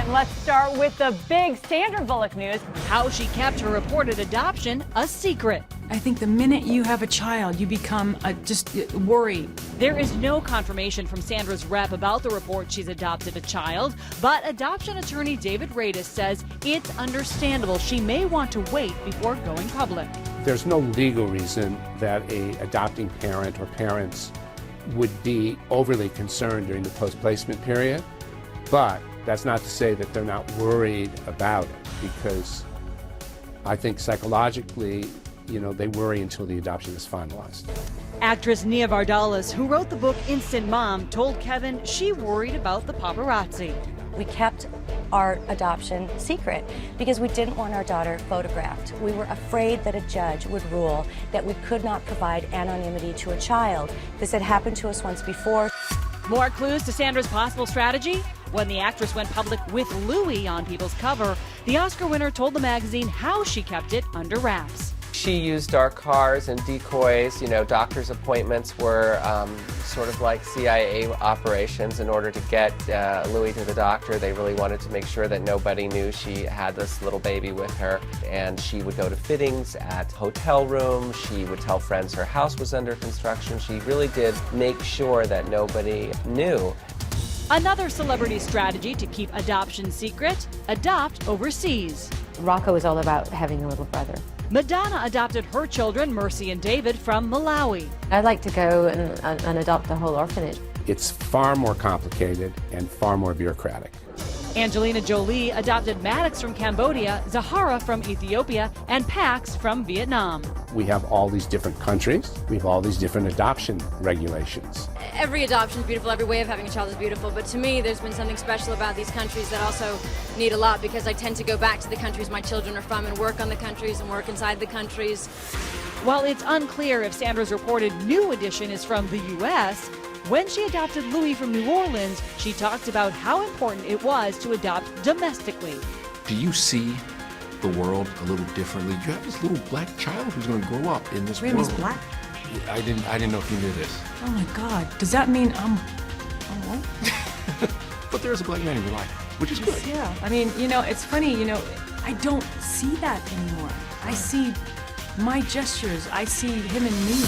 And let's start with the big Sandra Bullock news. How she kept her reported adoption a secret. I think the minute you have a child, you become just worried. There is no confirmation from Sandra's rep about the report she's adopted a child, but adoption attorney David Radis says it's understandable she may want to wait before going public. There's no legal reason that a adopting parent or parents would be overly concerned during the post-placement period, but that's not to say that they're not worried about it, because I think psychologically, they worry until the adoption is finalized. Actress Nia Vardalos, who wrote the book Instant Mom, told Kevin she worried about the paparazzi. We kept our adoption secret because we didn't want our daughter photographed. We were afraid that a judge would rule that we could not provide anonymity to a child. This had happened to us once before. More clues to Sandra's possible strategy? When the actress went public with Louis on People's cover, the Oscar winner told the magazine how she kept it under wraps. She used our cars and decoys. Doctor's appointments were sort of like CIA operations in order to get Louis to the doctor. They really wanted to make sure that nobody knew she had this little baby with her. And she would go to fittings at hotel rooms. She would tell friends her house was under construction. She really did make sure that nobody knew. Another celebrity strategy to keep adoption secret: adopt overseas. Rocco is all about having a little brother. Madonna adopted her children, Mercy and David, from Malawi. I'd like to go and adopt a whole orphanage. It's far more complicated and far more bureaucratic. Angelina Jolie adopted Maddox from Cambodia, Zahara from Ethiopia, and Pax from Vietnam. We have all these different countries. We have all these different adoption regulations. Every adoption is beautiful, every way of having a child is beautiful, but to me there's been something special about these countries that also need a lot, because I tend to go back to the countries my children are from and work on the countries and work inside the countries. While it's unclear if Sandra's reported new addition is from the U.S., when she adopted Louis from New Orleans, she talked about how important it was to adopt domestically. Do you see the world a little differently? You have this little black child who's going to grow up in this world. He's black? I didn't know if you knew this. Oh my God, does that mean I'm what? But there's a black man in your life, which is good. Yeah, I mean, it's funny, I don't see that anymore. I see my gestures, I see him and me.